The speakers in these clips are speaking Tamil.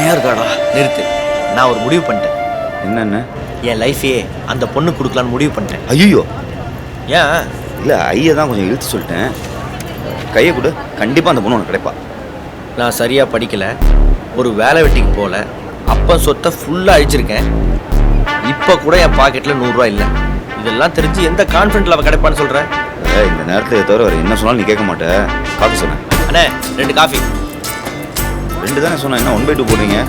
செம்மையா இருக்காடா. நிறுத்து, நான் ஒரு முடிவு பண்ணிட்டேன். என்னென்ன? என் லைஃபையே அந்த பொண்ணு கொடுக்கலான்னு முடிவு பண்ணிட்டேன். ஐயோ, ஏன்? இல்லை ஐயா தான் கொஞ்சம் இழுத்து சொல்லிட்டேன். கையை கொடு, கண்டிப்பாக அந்த பொண்ணு உனக்கு கிடைப்பா. நான் சரியா படிக்கல, ஒரு வேலை வெட்டிக்கு போகல, அப்பா சொத்தை ஃபுல்லாக அழிச்சிருக்கேன். இப்போ கூட என் பாக்கெட்டில் 100 ரூபா இல்லை. இதெல்லாம் தெரிஞ்சு எந்த கான்ஃபிடென்ட்ல அவள் கிடைப்பான்னு சொல்கிறேன். இந்த நேரத்தில் தவிர வேறு என்ன சொன்னாலும் நீ கேட்க மாட்டேன். காஃபி சொன்னேன். அண்ணே 2 காஃபி. 2 தானே சொன்னேன், என்ன 1/2 போடுறீங்க?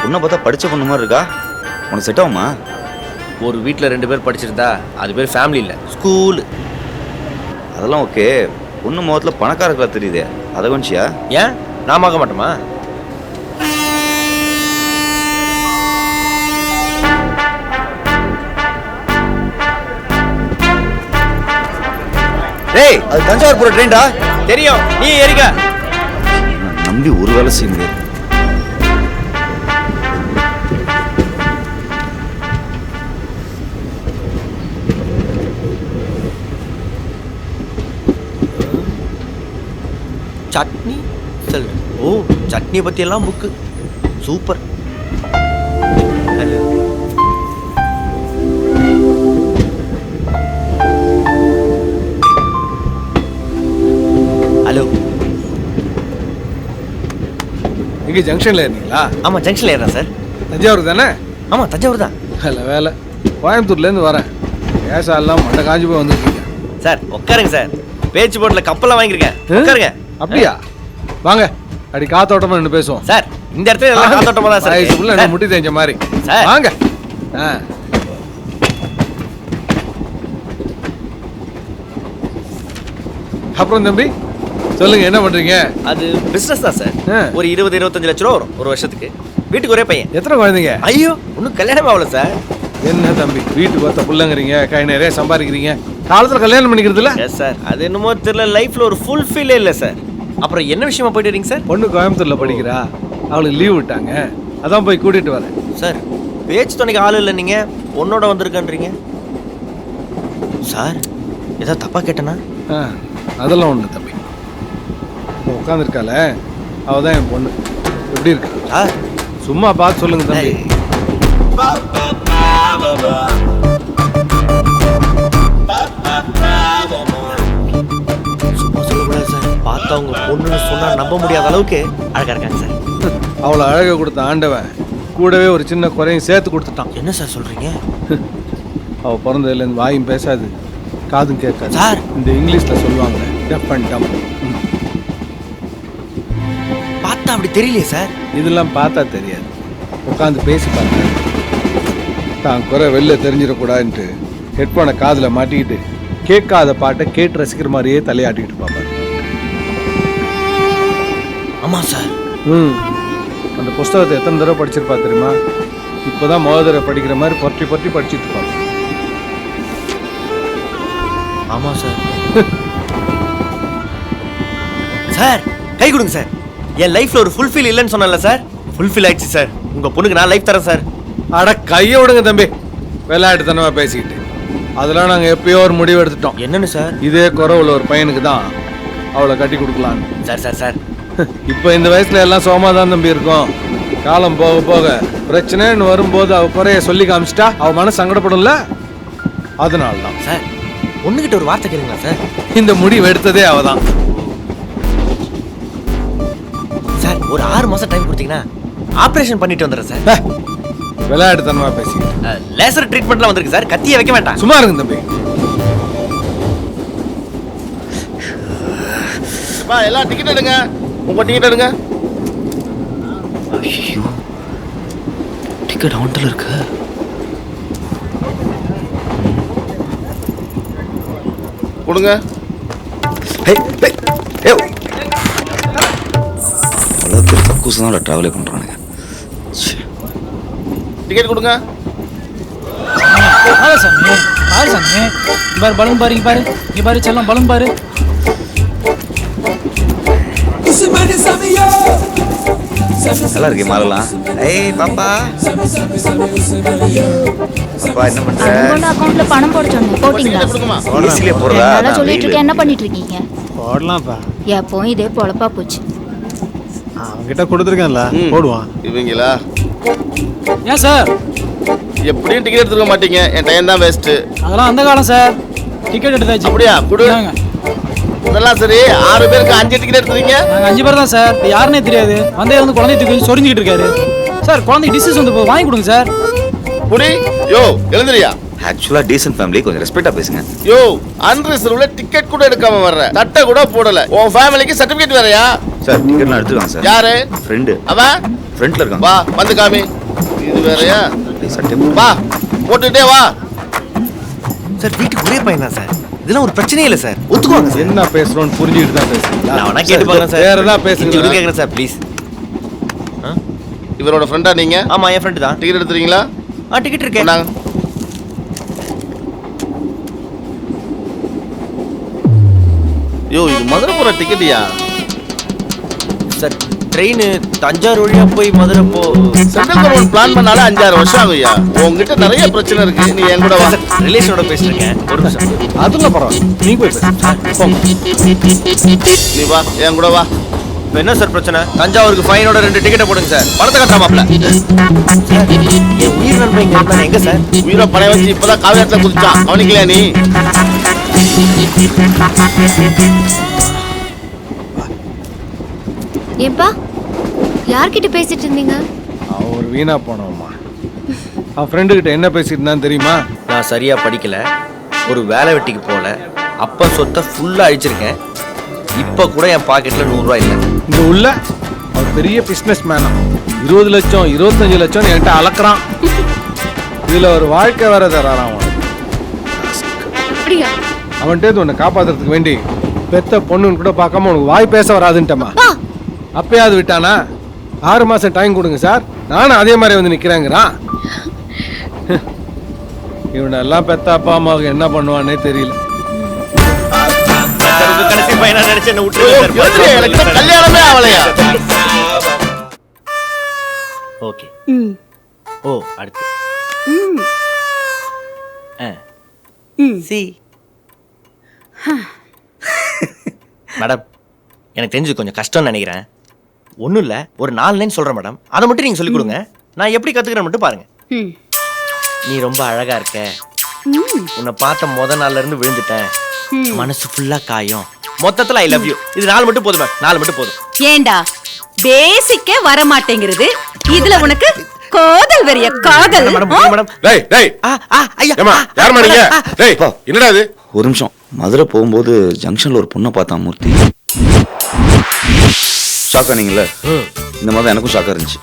பொண்ணை பார்த்தா படித்த பொண்ணு மாதிரி இருக்கா. உனக்கு செட் ஆகுமா? ஒரு வீட்டில் 2 பேர் படிச்சிருந்தா அது பேர் ஃபேமிலி இல்லை, ஸ்கூலு. அதெல்லாம் ஓகே. பொண்ணு முகத்தில் பணக்காரர்களா தெரியுதே, அதை கொஞ்சியா? ஏன் நான் பார்க்க மாட்டோமா? டேய், அது தஞ்சாவூர் போகிற ட்ரெயின்டா. தெரியும், நீ ஏறிக்க. நம்பி ஒரு வேலை செய்ய முடியாது. சட்னி சொல். ஓ, சட்னியை பற்றி எல்லாம் புக்கு சூப்பர். Hello, hello. இங்கே ஜங்ஷனில் ஏறினீங்களா? ஆமாம், ஜங்ஷனில் ஏறேன் சார். தஞ்சாவூர் தானே? ஆமாம், தஞ்சாவூர் தான். இல்லை வேலை, கோயம்புத்தூர்லேருந்து வரேன். கேஸாலாம் மண்டை காஞ்சி போய் வந்துருக்கீங்க. சார் உட்காருங்க சார், பேச்சு போட்டில் கப்பெல்லாம் வாங்கியிருக்கேன். உட்காருங்க. அப்படியா? வாங்க, அடி காத்தோட்டமாக நின்று பேசுவோம். சார் இந்த இடத்துல எல்லாம் காத்தோட்டமாக தான் சார் வயசுக்குள்ள இருக்கு. என்ன முட்டி தெரிஞ்ச மாதிரி. சார். வாங்க. அப்புறம் தம்பி சொல்லுங்க, என்ன பண்றீங்க? அது பிசினஸ் தான் சார். ஆ. ஒரு 20-25 லட்ச ரூபா வரும் ஒரு வருஷத்துக்கு. வீட்டுக்கு ஒரே பையன். எத்தனை குழந்தைங்க? ஐயோ, ஒன்றும் கல்யாணம் ஆகல சார். என்ன தம்பி, வீட்டுக்கு ஒத்த புள்ளங்கிறீங்க, கை நிறைய சம்பாதிக்கிறீங்க, காலத்துல கல்யாணம் பண்ணிக்கிறது இல்ல? எஸ் சார், அது என்னமோ தெரியல, லைஃப்ல ஒரு ஃபுல்ஃபில்லே இல்லை சார். அப்புறம் என்ன விஷயமா போயிட்டு வரீங்க சார்? பொண்ணு கோயம்புத்தூர்ல படிக்கிறா, அவளுக்கு லீவ் விட்டாங்க, அதான் போய் கூட்டிட்டு வரேன். சார் பேச்சு துணைக்கு ஆள் இல்லை, நீங்க பொண்ணோட வந்திருக்கன்றீங்க சார். ஏதாவது தப்பா கேட்டேனா? அதெல்லாம் ஒண்ணு தம்பி, உட்காந்துருக்கால அவ தான் என் பொண்ணு. எப்படி இருக்கா சார்? சும்மா பார்த்து சொல்லுங்க தம்பி. சும்மா சொல்லக்கூடாது சார், பார்த்தவங்க பொண்ணுன்னு சொன்னா நம்ப முடியாத அளவுக்கு அழகா இருக்காங்க சார். அவளை அழக கொடுத்த ஆண்டவன் கூடவே ஒரு சின்ன குறையும் சேர்த்து கொடுத்துட்டான். என்ன சார் சொல்றீங்க? அவ பிறந்ததுலேருந்து வாயும் பேசாது, காதும் கேட்காது சார். இந்த இங்கிலீஷ்ல சொல்லுவாங்க டெஃப் அண்ட் டம். பார்த்தா அப்படி தெரியலையே சார். இதெல்லாம் பார்த்தா தெரியாது, உட்காந்து பேசி பார்த்தேன். தான் குறை வெளில தெரிஞ்சிடக்கூடாதுன்ட்டு ஹெட்ஃபோனை காதில் மாட்டிக்கிட்டு கேட்காத பாட்டை கேட்டு ரசிக்கிற மாதிரியே தலையாட்டிக்கிட்டு பார்ப்பாரு. ஆமா சார். அந்த புஸ்தகத்தை எத்தனை தடவை படிச்சிருப்பா தெரியுமா? இப்போதான் முதல் தடவை படிக்கிற மாதிரி பொற்றி பொற்றி படிச்சுட்டு இருப்பாங்க. ஆமா சார். சார் கை கொடுங்க சார். என் லைஃப்ல ஒரு ஃபுல்ஃபில் இல்லைன்னு சொன்னல சார், ஃபுல்ஃபில் ஆயிடுச்சு சார். உங்க பொண்ணுக்கு நான் லைஃப் தரேன் சார். அட கையை விடுங்க தம்பி, விளையாட்டுத்தனமா பேசிக்கிட்டு. அதெல்லாம் நாங்கள் எப்பயோ ஒரு முடிவு எடுத்துட்டோம். என்னன்னு சார்? இதே குறவுல ஒரு பையனுக்கு தான் அவளை கட்டி கொடுக்கலாம் சார். சார் சார் இப்போ இந்த வயசுல எல்லாம் சோமாதான் தம்பி இருக்கும். காலம் போக போக பிரச்சனைன்னு வரும்போது அவ குறைய சொல்லி காமிச்சிட்டா அவ மனசு சங்கடப்படும்ல, அதனால தான். சார் பொண்ணுகிட்ட ஒரு வார்த்தை கேளுங்களா சார்? இந்த முடிவு எடுத்ததே அவதான். சார் ஒரு 6 மாசம் டைம் கொடுத்தீங்கன்னா ஆபரேஷன் பண்ணிட்டு வந்துடுறேன் சார். விளையாட்டுத்தனமா பேசிக்கிட்டு. லேசர் ட்ரீட்மெண்ட்லாம் வந்திருக்கு சார், கத்தியை வைக்க வேண்டாம். சும்மா இருங்க தம்பி. எல்லாம் டிக்கெட் எடுங்க, உங்க டிக்கெட் எடுங்க. ஐயோ, டிக்கெட் அவன்கிட்ட இருக்கு. கொடுங்க. கக்கூசம் ட்ராவலே பண்ணுறானுங்க. டிக்கெட் கொடுங்க. பலூன் பாரு, இங்க பாரு, இங்க பாரு செல்லம், பலூன் பாரு. நல்லா இருக்கு மாறலாம். ஏய் பாப்பா, என்னப்பா என்ன பண்ற அக்கௌண்ட் அக்கௌண்ட்ல பணம் போட சொன்னேன் போட்டீங்களா? டிக்கெட் கொடுங்கம்மா. ஈஸிலே போறதா நல்லா அதான் சொல்லிட்டு வெயிலு. இருக்கேன், என்ன பண்ணிட்டு இருக்கீங்க? போடலாம்ப்பா. எப்பவும் இதே பொழப்பா போச்சு. அவன்கிட்ட கொடுத்துருக்கேன்ல, ம். போடுவான். இவங்களா ஏன் சார்? எப்படியும் டிக்கெட் எடுத்துக்க மாட்டீங்க, என் டைம் தான் வேஸ்ட். அதெல்லாம் அந்த காலம் சார். டிக்கெட் எடுத்தாச்சு. அப்படியா? குடு. இந்தாங்க. இதெல்லாம் சரி, 6 பேருக்கு 5 டிக்கெட் எடுத்துறீங்க. நாங்க 5 பேர் தான் சார். இப்ப யாருன்னே தெரியாது. வந்தே வந்து குழந்தை தூக்கி சொரிஞ்சிக்கிட்டு இருக்காரு. சார் குழந்தைக்கு டிசீஸ் வந்து போகுது, வாங்கி கொடுங்க சார். புடி. யோ எழுந்திரியா. ஆக்சுவலா டீசன்ட் ஃபேமிலி கொஞ்சம் ரெஸ்பெக்டா பேசுங்க. யோ அன்ரிசர்வ்ல டிக்கெட் கூட எடுக்காம வர்ற, தட்டை கூட போடல. உன் ஃபேமிலிக்கு சர்டிபிகேட் வேறயா? சார் டிக்கெட்லாம் எடுத்துருவாங்க சார். யாரு? ஃப்ரெண்டு அவன் ஃப்ரண்ட்ல இருக்காங்க. வா வந்து காமி. இது வேறயா? சட்டை வா போட்டுட்டே வா. சார் வீட்டுக்கு ஒரே பையன் தான் சார். இதெல்லாம் ஒரு பிரச்சனையே இல்லை சார். ஒத்துக்குவாங்க சார். என்ன பேசுறோம்னு புரிஞ்சுக்கிட்டு தான் பேசுறீங்களா? நான் வேணா கேட்டு பார்க்குறேன் சார். வேற ஏதாவது பேசுங்க. கேட்குறேன் சார் ப்ளீஸ். இவரோட ஃப்ரெண்டா நீங்க? ஆமாம் என் ஃப்ரெண்டு தான். டிக்கெட் எடுத்துறீங்களா? டிக்கெட் இருக்கேன். நாங்க யோ இது மதுரை போற டிக்கெட்டியா? சார் ட்ரெயின் தஞ்சாவூர் வழியாக போய் மதுரை போ. சென்ட்ரல் கவர்மெண்ட் பிளான் பண்ணாலே 5-6 வருஷம் ஆகுயா. உங்ககிட்ட நிறைய பிரச்சனை இருக்கு, நீ என் கூட வா. சார் ரிலேஷனோட பேசிருக்கேன். ஒரு நிமிஷம். அதுல பரவாயில்ல, நீங்க போய் பேசுங்க. போங்க. நீ வா என் கூட வா. இப்போ என்ன சார் பிரச்சனை? தஞ்சாவூருக்கு ஃபைனோட 2 டிக்கெட்டை போடுங்க சார். பணத்தை கட்டாமாப்ல. சார் என் உயிர் நண்பன் இங்கே இருந்தா எங்க சார்? உயிரை பணைய வச்சு இப்பதான் காவியத்துல குதிச்சான், கவனிக்கலையா நீ? ஏன்பா யார்கிட்ட பேசிட்டு இருந்தீங்க? அவன் ஒரு வீணா போனவம்மா. அவன் ஃப்ரெண்டு கிட்ட என்ன பேசிட்டு இருந்தான்னு தெரியுமா? நான் சரியா படிக்கல, ஒரு வேலை வெட்டிக்கு போகல, அப்பா சொத்தை ஃபுல்லாக அழிச்சிருக்கேன், இப்போ கூட என் பாக்கெட்டில் 100 ரூபா இல்லை. இங்க உள்ள அவன் பெரிய பிசினஸ் மேனா, 20 லட்சம் 25 லட்சம் என்கிட்ட அளக்குறான். இதுல ஒரு வாழ்க்கை வேற தரான் அவன். அப்படியா? அவன்கிட்ட உன்னை காப்பாத்துறதுக்கு வேண்டி பெத்த பொண்ணுன்னு கூட பார்க்காம உனக்கு வாய் பேச வராதுன்ட்டமா. அப்பயாவது விட்டானா? 6 மாசம் டைம் கொடுங்க சார், நானும் அதே மாதிரி வந்து நிக்கிறேங்கிறான். இவனெல்லாம் பெத்த அப்பா அம்மாவுக்கு என்ன பண்ணுவானே தெரியல. கடைசி பையனா நினைச்சு என்ன யோ, விட்டுருங்க எழுந்திரு, சார். எனக்கு இன்னும் கல்யாணமே ஆகலையா? ஓகே. ஓ அடுத்து சி மேடம், எனக்கு தெரிஞ்சது கொஞ்சம் கஷ்டம்னு நினைக்கிறேன். ஒன்றும் இல்லை, ஒரு 4 லைன் சொல்கிறேன் மேடம், அதை மட்டும் நீங்கள் சொல்லிக் கொடுங்க. நான் எப்படி கற்றுக்கிறேன் மட்டும் பாருங்க. நீ ரொம்ப அழகா இருக்க, உன்னை பார்த்த நாள்ல இருந்து விழுந்துட்டேன், மனசு ஃபுல்லா காயம், மொத்தத்துல ஐ லவ் யூ. இது 4 மட்டும் போதும் மேம், 4 மட்டும் போதும். ஏண்டா பேசிக்கே வர மாட்டேங்கிறது, இதுல உனக்கு காதல் வெறிய காதல்? மேடம் மேடம் டேய் டேய் ஐயா ஏமா யார் நீங்க? டேய் என்னடா இது? ஒரு நிமிஷம். மதுரை போகும்போது ஜங்ஷன்ல ஒரு பொண்ணை பார்த்தான் மூர்த்தி. ஷாக் ஆனீங்கல்ல? இந்த மாதிரி தான் எனக்கும் ஷாக்கா இருந்துச்சு.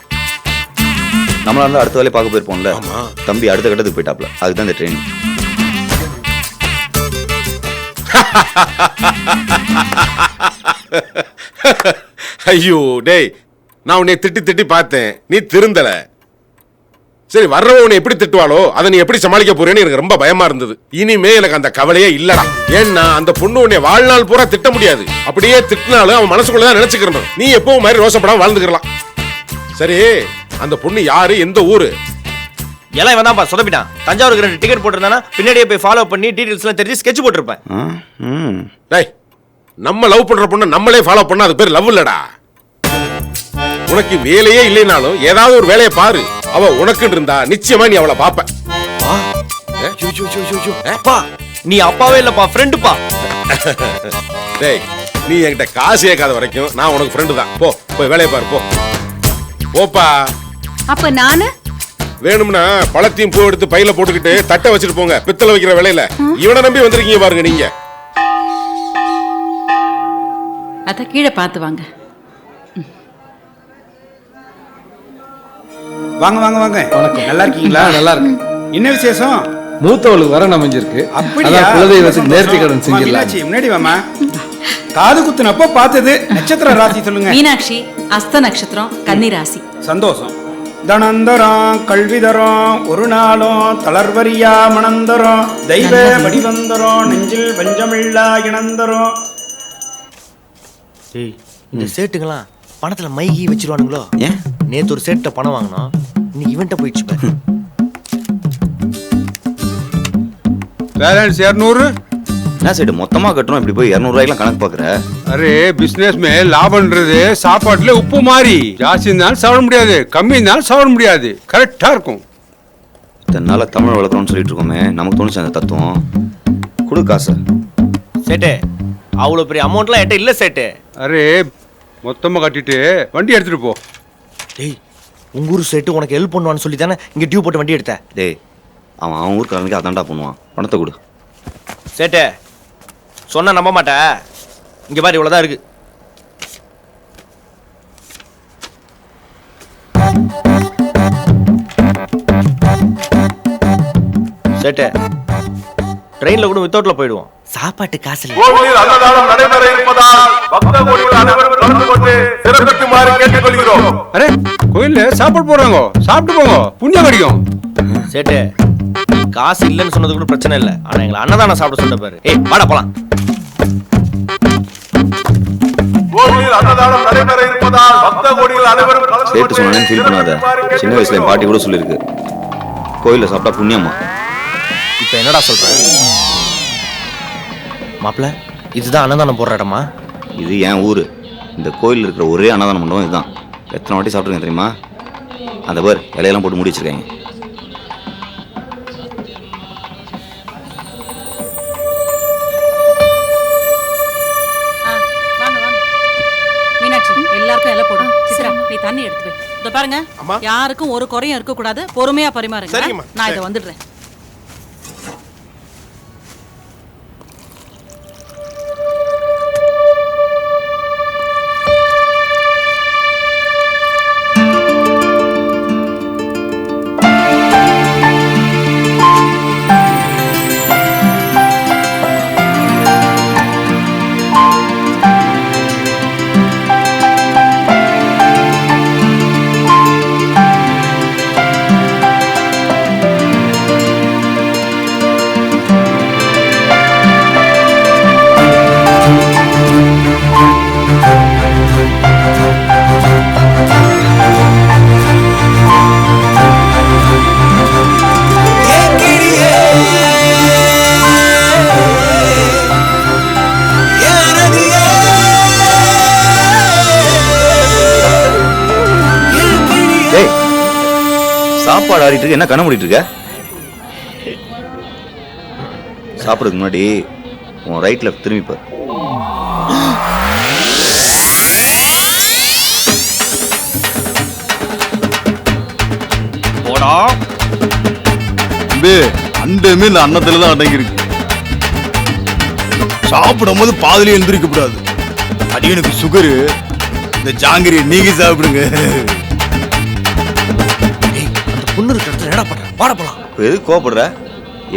நம்மளா இருந்தா அடுத்த வேலையை பார்க்க போயிருப்போம்ல. தம்பி அடுத்த கட்டத்துக்கு போயிட்டாப்ல, அதுதான் இந்த ட்ரெயினிங். ஐயோ டேய், நான் உன்னை திட்டி திட்டி பார்த்தேன், நீ திருந்தல. சரி, வர்றவன் உன்னை எப்படி திட்டுவாளோ அதை நீ எப்படி சமாளிக்க போறேன்னு எனக்கு ரொம்ப பயமா இருந்தது. இனிமே எனக்கு அந்த கவலையே இல்லடா. ஏன்னா அந்த பொண்ணு உன்னை வாழ்நாள் பூரா திட்ட முடியாது. அப்படியே திட்டினாலும் அவன் மனசுக்குள்ளதான் நினைச்சுக்கிறணும். நீ எப்பவும் மாதிரி ரோசப்படாம வாழ்ந்துக்கலாம். சரி, அந்த பொண்ணு யாரு, எந்த ஊரு? எல்லாம் இவன் தான்ப்பா சொதப்பிட்டான். தஞ்சாவூருக்கு 2 டிக்கெட் போட்டிருந்தானா பின்னாடியே போய் ஃபாலோ பண்ணி டீடைல்ஸ்லாம் தெரிஞ்சு ஸ்கெட்ச் போட்டிருப்பேன். டேய், நம்ம லவ் பண்ற பொண்ணு நம்மளே ஃபாலோ பண்ணா அது பேர் லவ் இல்லடா. உனக்கு வேலையே இல்லைனாலும் ஏதாவது ஒரு வேலையை பாரு. அவ உனக்கு இருந்தா நிச்சயமா நீ அவளை பாப்ப. நீ அப்பாவே இல்லப்பா, ஃப்ரெண்டுப்பா. டேய், நீ என்கிட்ட காசு கேட்காத வரைக்கும் நான் உனக்கு ஃப்ரெண்டு தான். போ, போய் வேலையை பாரு, போ போப்பா. அப்ப நானு வேணும்னா பழத்தையும் பூ எடுத்து பையில போட்டுக்கிட்டு தட்டை வச்சுட்டு போங்க. பித்தளை வைக்கிற வேலையில இவனை நம்பி வந்திருக்கீங்க பாருங்க நீங்க. அத கீழே பார்த்து வாங்க. வாங்க வாங்க வாங்க. வணக்கம். நல்லா இருக்கீங்களா? நல்லா இருக்கு. என்ன விசேஷம்? மூத்தவளுக்கு வர அமைஞ்சிருக்கு. அப்படியா? அதான் குலதெய்வத்துக்கு நேர்த்தி கடன் செஞ்சிடலாம். மீனாட்சி, முன்னாடி வாமா. காது குத்துனப்போ பார்த்தது. நட்சத்திர ராசி சொல்லுங்க. மீனாட்சி அஸ்த நட்சத்திரம், கன்னி ராசி. சந்தோஷம். தனந்தரம் கல்விதரம், ஒரு நாளும் தளர்வரியா மணந்தரம், தெய்வ வடிவந்தரம், நெஞ்சில் பஞ்சமில்லா இணந்தரம். இந்த சேட்டுங்களாம் பணத்துல மைகி வச்சிருவானுங்களோ? ஏன்? நேத்து ஒரு சேட்ட பணம் வாங்கினோம், இன்னைக்கு இவன்ட்ட போயிடுச்சு பாரு. பேலன்ஸ் 200. என்ன சைடு மொத்தமா கட்டுறோம் இப்படி போய் 200 ரூபாய்க்குலாம் கணக்கு பாக்குற? அரே பிசினஸ் மே லாபம்ன்றது சாப்பாட்டுல உப்பு மாதிரி ஜாஸ்தி இருந்தாலும் சாப்பிட முடியாது, கம்மி இருந்தாலும் சாப்பிட முடியாது, கரெக்டா இருக்கும். இதனால தமிழ் வளர்க்கணும்னு சொல்லிட்டு இருக்கோமே, நமக்கு தோணுச்சு அந்த தத்துவம். கொடு காசு. சேட்டு அவ்வளோ பெரிய அமௌண்ட்லாம் என்கிட்ட இல்லை சேட்டு. அரே மொத்தமா கட்டிட்டு வண்டி எடுத்துட்டு போ. டேய் உங்க ஊர் சேட்டு உனக்கு ஹெல்ப் பண்ணுவான்னு சொல்லி தானே இங்கே டியூ போட்டு வண்டி எடுத்த. டேய் அவன் ஊர் காரனுக்கு அதான்டா பண்ணுவான். பணத்தை கொடு. சேட்டு சொன்னா நம்ப மாட்டே. இங்க பாரு இவ்வளவுதான் இருக்கு. சேட்டு ட்ரெயின்ல கூட வித்தவுட்ல போயிடுவோம். சாப்பாட்டு காசு இல்ல. கோவிலில் அன்னதானம் நடைபெற இருப்பதால் பக்த கோடிகள் அனைவரும் கலந்து கொண்டு சிறப்பிக்குமாறு கேட்டுக்கொள்கிறோம். அரே கோயில்ல சாப்பாடு போறாங்க, சாப்பிட்டு போங்க, புண்ணியம் கிடைக்கும். சேட்டு காசு இல்லைன்னு சொன்னது கூட பிரச்சனை இல்லை, ஆனா எங்களை அன்னதானம் சாப்பிட சொல்ல பாரு. ஏய் வாடா போலாம். கோவிலில் அன்னதானம் நடைபெற இருப்பதால் பக்த கோடிகள் அனைவரும் கலந்து சேட்டு சொன்னேன்னு ஃபீல் பண்ணாத. சின்ன வயசுல என் பாட்டி கூட சொல்லியிருக்கு, கோயில்ல சாப்பிட்டா புண்ணியமா. இப்ப என்னடா சொல்ற மாப்பிள்ள? இதுதான் அன்னதானம் போடுற இடமா? இது என் ஊரு. இந்த கோயில் இருக்கிற ஒரே அன்னதான மண்டபம் இதுதான். எத்தனை வாட்டி சாப்பிட்ருக்கேன் தெரியுமா? அந்த பேர் இலையெல்லாம் போட்டு மூடி வச்சிருக்காங்க. மீனாட்சி எல்லாருக்கும் எல்லாம் போடும். சித்ரா நீ தண்ணி எடுத்து போய் இதோ பாருங்க. யாருக்கும் ஒரு குறையும் இருக்க கூடாது, பொறுமையா பரிமாறுங்க. நான் இதை வந்துடுறேன். சாப்பாடு ஆடிட்டு இருக்க, என்ன கண்ண மூடிட்டு இருக்க? சாப்பிடுறதுக்கு முன்னாடி உன் ரைட் லெஃப்ட் திரும்பி பாரு. போடா. அண்டமே இந்த அன்னத்துல தான் அடங்கி இருக்கு. சாப்பிடும் போது பாதிலே எந்திரிக்க கூடாது. அடியனுக்கு சுகரு. இந்த ஜாங்கிரி நீங்க சாப்பிடுங்க. பொண்ணு இருக்கிறது என்னடா பண்ற? வாடா போலாம். இப்போ எதுக்கு கோவப்படுற?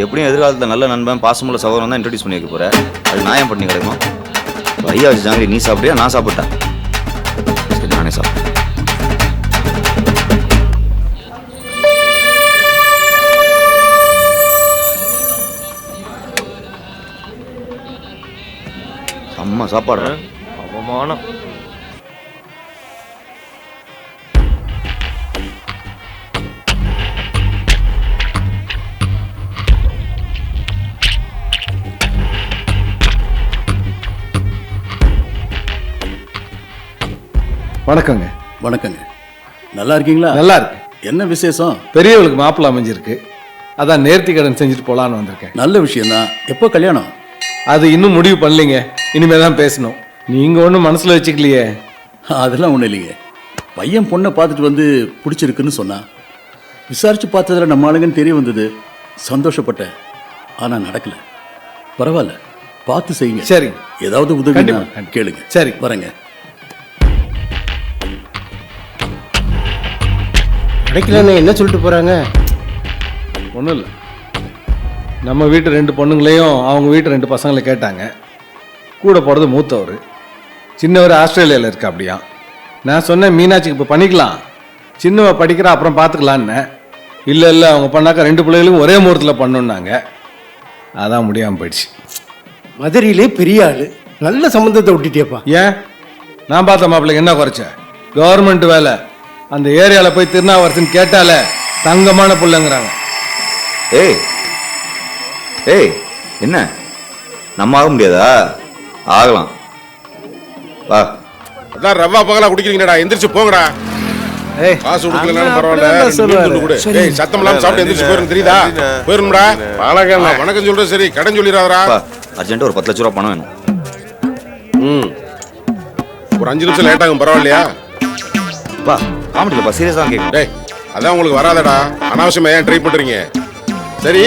எப்படியும் எதிர்காலத்தில் நல்ல நண்பன் பாசமுள்ள சகோதரன் தான் இன்ட்ரடியூஸ் பண்ணி வைக்க போற. அது நான் ஏன் பண்ணி கிடைக்கும்? ஐயா வச்சு ஜாங்கிரி நீ சாப்பிட்டியா நான் சாப்பிட்டேன்? சரி நானே சாப்பிட்டேன். செம்ம சாப்பாடு. அவமானம். வணக்கங்க. வணக்கங்க. நல்லா இருக்கீங்களா? நல்லா இருக்கு. என்ன விசேஷம்? பெரியவளுக்கு மாப்பிள்ளை அமைஞ்சிருக்கு, அதான் நேர்த்தி கடன் செஞ்சுட்டு போலான்னு வந்திருக்கேன். நல்ல விஷயம்தான். எப்போ கல்யாணம்? அது இன்னும் முடிவு பண்ணலைங்க, இனிமே தான் பேசணும். நீங்க ஒன்றும் மனசுல வச்சுக்கலையே? அதெல்லாம் ஒன்றும் இல்லைங்க. பையன் பொண்ணை பார்த்துட்டு வந்து பிடிச்சிருக்குன்னு சொன்னா, விசாரிச்சு பார்த்ததுல நம்ம ஆளுங்கன்னு தெரிய வந்தது. சந்தோஷப்பட்டேன். ஆனா நடக்கல. பரவாயில்ல, பார்த்து செய்யுங்க. சரி. ஏதாவது உதவி கண்டிப்பா. கேளுங்க. சரி வரேங்க. கிடைக்கலன்னு என்ன சொல்லிட்டு போறாங்க? ஒன்றும் இல்லை, நம்ம வீட்டு 2 பொண்ணுங்களையும் அவங்க வீட்டு 2 பசங்களை கேட்டாங்க. கூட போகிறது மூத்தவர், சின்னவர் ஆஸ்திரேலியாவில் இருக்கா. அப்படியா? நான் சொன்னேன் மீனாட்சிக்கு இப்போ பண்ணிக்கலாம், சின்னவ படிக்கிறா அப்புறம் பார்த்துக்கலான்னு. இல்லை இல்லை அவங்க பண்ணாக்கா 2 பிள்ளைகளும் ஒரே முகூர்த்தத்தில் பண்ணணுன்னாங்க. அதான் முடியாமல் போயிடுச்சு. மதுரையிலே பெரிய ஆளு, நல்ல சம்பந்தத்தை விட்டுட்டியப்பா. ஏன்? நான் பார்த்த மாப்பிள்ளைக்கு என்ன குறைச்ச? கவர்மெண்ட் வேலை, அந்த ஏரியாவில் போய் திருநாவரசன் கேட்டாலே தங்கமான பிள்ளைங்கிறாங்க. ஏய் ஏய் என்ன நம்ம ஆக முடியாதா? ஆகலாம் வா. அதான் ரவா பகலா குடிக்கிறீங்கடா, எந்திரிச்சு போங்கடா. ஏய், காசு கொடுக்கலனாலும் அண்ணா பரவாயில்ல, அப்படிதான் ரெண்டு மீன் துண்டு கொடு. சொல்லுவாரு. ஏய், சத்தம் இல்லாம சாப்பிட்டு எந்திரிச்சு போயிரும், தெரியுதா? போயிரும்டா. வணக்கம் சொல்ற சரி, கடன் சொல்லிடாதடா. அர்ஜென்ட்டா ஒரு 10 லட்ச ரூபா பணம் வேணும். ஒரு 5 நிமிஷம் லேட் ஆகும், பரவாயில்லையா? பா காமெடியிலப்பா, சீரியஸா தான் கேட்குறேன். டேய், அதான் உங்களுக்கு வராதடா, அனாவசியமா ஏன் ட்ரை பண்றீங்க? சரி,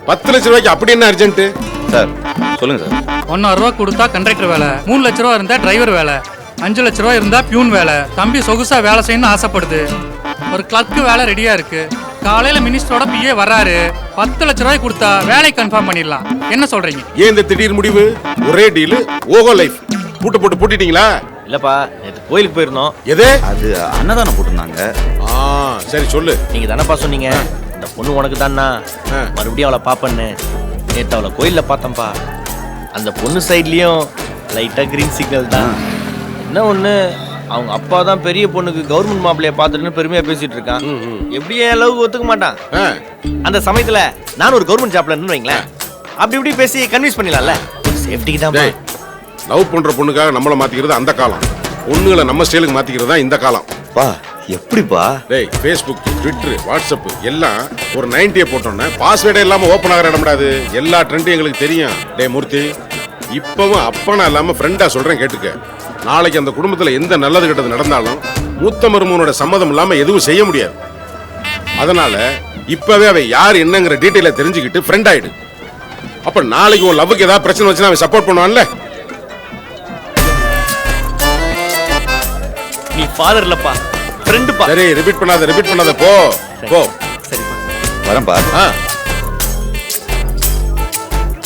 10 லட்ச ரூபாய்க்கு அப்படி என்ன அர்ஜென்ட்? சார் சொல்லுங்க சார். 1,000 ரூபா கொடுத்தா கண்டக்டர் வேலை, 3 லட்ச ரூபா இருந்தா டிரைவர் வேலை, 5 லட்ச ரூபா இருந்தா பியூன் வேலை. தம்பி சொகுசா வேலை செய்யணும்னு ஆசைப்படுது. ஒரு கிளர்க்கு வேலை ரெடியா இருக்கு. காலையில மினிஸ்டரோட பிஏ வர்றாரு. 10 லட்ச ரூபாய் கொடுத்தா வேலை கன்ஃபார்ம் பண்ணிடலாம். என்ன சொல்றீங்க? ஏன் இந்த திடீர் முடிவு? ஒரே டீல், ஓகோ லைஃப். பூட்டு போட்டு பூட்டிட்டீங்களா? இல்லப்பா, நேற்று கோயிலுக்கு போயிருந்தோம். எது? அது அன்னதானம் போட்டிருந்தாங்க. சரி சொல்லு. நீங்க தானப்பா சொன்னீங்க இந்த பொண்ணு உனக்கு தானா, மறுபடியும் அவளை பாப்பன்னு. நேற்று அவளை கோயில்ல பார்த்தேன்ப்பா. அந்த பொண்ணு சைட்லயும் லைட்டா கிரீன் சிக்னல் தான். என்ன ஒண்ணு, அவங்க அப்பா தான் பெரிய பொண்ணுக்கு கவர்மெண்ட் மாப்பிள்ளைய பார்த்துட்டுன்னு பெருமையா பேசிட்டு இருக்கான். எப்படியே லவ் ஒத்துக்க மாட்டான். அந்த சமயத்துல நான் ஒரு கவர்மெண்ட் ஜாப்ல இருந்து வைங்களேன், அப்படி இப்படி பேசி கன்வின்ஸ் பண்ணிடலாம்ல. சேஃப்டிக்கு தான். லவ் பண்ற பொண்ணுக்காக நம்மள மாத்திக்கிறது அந்த காலம், பொண்ணுகளை நம்ம ஸ்டைலுக்கு மாத்திக்கிறது தான் இந்த காலம். பா எப்படிப்பா? டேய், ஃபேஸ்புக், ட்விட்டர், வாட்ஸ்அப் எல்லாம் ஒரு 90 போட்டோம்னா பாஸ்வேர்டே இல்லாம ஓபன் ஆகிற இடம்டாது. எல்லா ட்ரெண்டும் எங்களுக்கு தெரியும். டேய் மூர்த்தி, இப்பவும் அப்பனா இல்லாம ஃப்ரெண்டா சொல்றேன் கேட்டுக்க. நாளைக்கு அந்த குடும்பத்துல எந்த நல்லது கெட்டது நடந்தாலும் மூத்த மருமகனோட சம்மதம் இல்லாம எதுவும் செய்ய முடியாது. அதனால இப்பவே அவன் யார் என்னங்கிற டீட்டெயில தெரிஞ்சுக்கிட்டு ஃப்ரெண்ட் ஆயிடு. அப்ப நாளைக்கு உன் லவ்வுக்கு ஏதாவது பிரச்சனை வச்சுன்னா அவன் சப்போர்ட் பண்ணுவான்ல. நீ ஃபாதர் இல்லப்பா, ஃப்ரெண்டுப்பா. சரி, ரிப்பீட் பண்ணாத போ போ. சரிப்பா, வரேன்பா.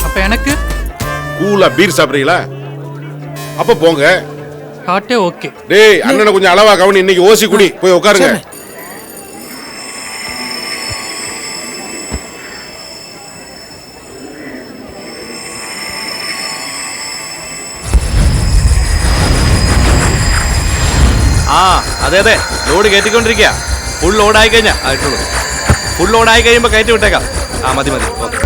அப்ப எனக்கு கூலா பீர் சாப்பிடுறீங்களா? அப்ப போங்க. ஹார்ட்டே ஓகே. டேய், அண்ணனை கொஞ்சம் அளவா கவனி. இன்னைக்கு ஓசி குடி, போய் உட்காருங்க. അതെ അതെ, ലോഡ് കയറ്റിക്കൊണ്ടിരിക്കുക. ഫുൾ ലോഡായി കഴിഞ്ഞാൽ ആയിട്ടുള്ളൂ. ഫുൾ ലോഡായി കഴിയുമ്പോൾ കയറ്റി വിട്ടേക്കാം. മതി മതി, ഓക്കെ.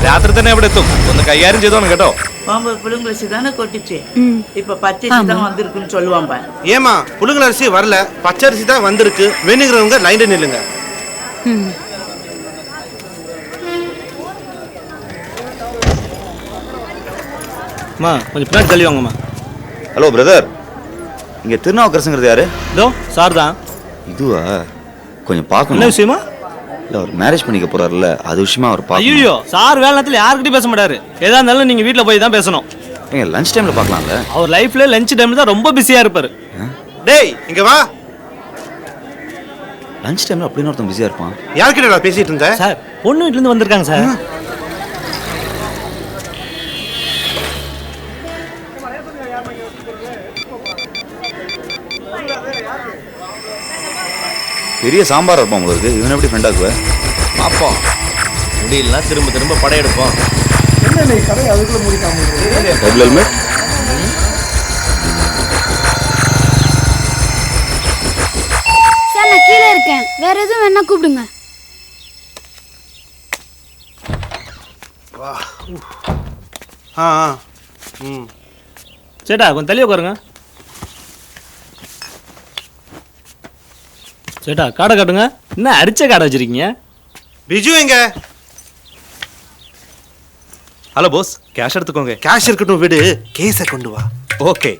രാത്രി തന്നെ അവിടെ എത്തും. ഒന്ന് കൈകാര്യം ചെയ്തോണം கேட்டோ. பாம்பு புழுங்கலரிசி தானே கொட்டிச்சு. இப்ப பச்சரிசி தான் வந்திருக்குன்னு சொல்லுவாங்க. ஏமா புழுங்கலரிசி வரல, பச்சரிசி தான் வந்திருக்கு. வேணுங்கிறவங்க லைன்ல நில்லுங்க. அம்மா கொஞ்சம் பின்னாடி தள்ளி வாங்கம்மா. ஹலோ பிரதர், இங்க திருநாவுக்கரசுங்கிறது யாரு? இதோ சார் தான். இதுவா? கொஞ்சம் பார்க்கணும். என்ன விஷயமா? இல்ல அவர் மேரேஜ் பண்ணிக்க போறாருல்ல, அது விஷயமா அவர் பார்க்கணும். ஐயோ, சார் வேலை நேரத்தில் யாருக்கிட்டையும் பேச மாட்டாரு. ஏதா இருந்தாலும் நீங்க வீட்டில் போய் தான் பேசணும். நீங்க லஞ்ச் டைம்ல பார்க்கலாம்ல? அவர் லைஃப்ல லஞ்ச் டைம்ல தான் ரொம்ப பிஸியா இருப்பாரு. டேய் இங்க வா. லஞ்ச் டைம்ல அப்படின்னு ஒருத்தன் பிஸியா இருப்பான். யார்கிட்ட நான் பேசிட்டு இருந்தேன்? சார் பொண்ணு வீட்டுல இருந்து வந்திருக்காங்க சார். பெரிய சாம்பார் இருப்பான் உங்களுக்கு. இவன் எப்படி ஃப்ரெண்ட் ஆக்குவ? பார்ப்போம், முடியலன்னா திரும்ப திரும்ப படையெடுப்போம். என்ன கடை அதுக்குள்ள முடிக்காம டபுள் ஹெல்மெட். சார் நான் கீழே இருக்கேன், வேற எதுவும் வேணா கூப்பிடுங்க. சேட்டா கொஞ்சம் தள்ளி உட்காருங்க. சேட்டா காடை காட்டுங்க. என்ன அரிச்ச காடை வச்சிருக்கீங்க? பிஜு எங்க? ஹலோ போஸ், கேஷ் எடுத்துக்கோங்க. கேஷ் இருக்கட்டும், விடு. கேஸை கொண்டு வா. ஓகே.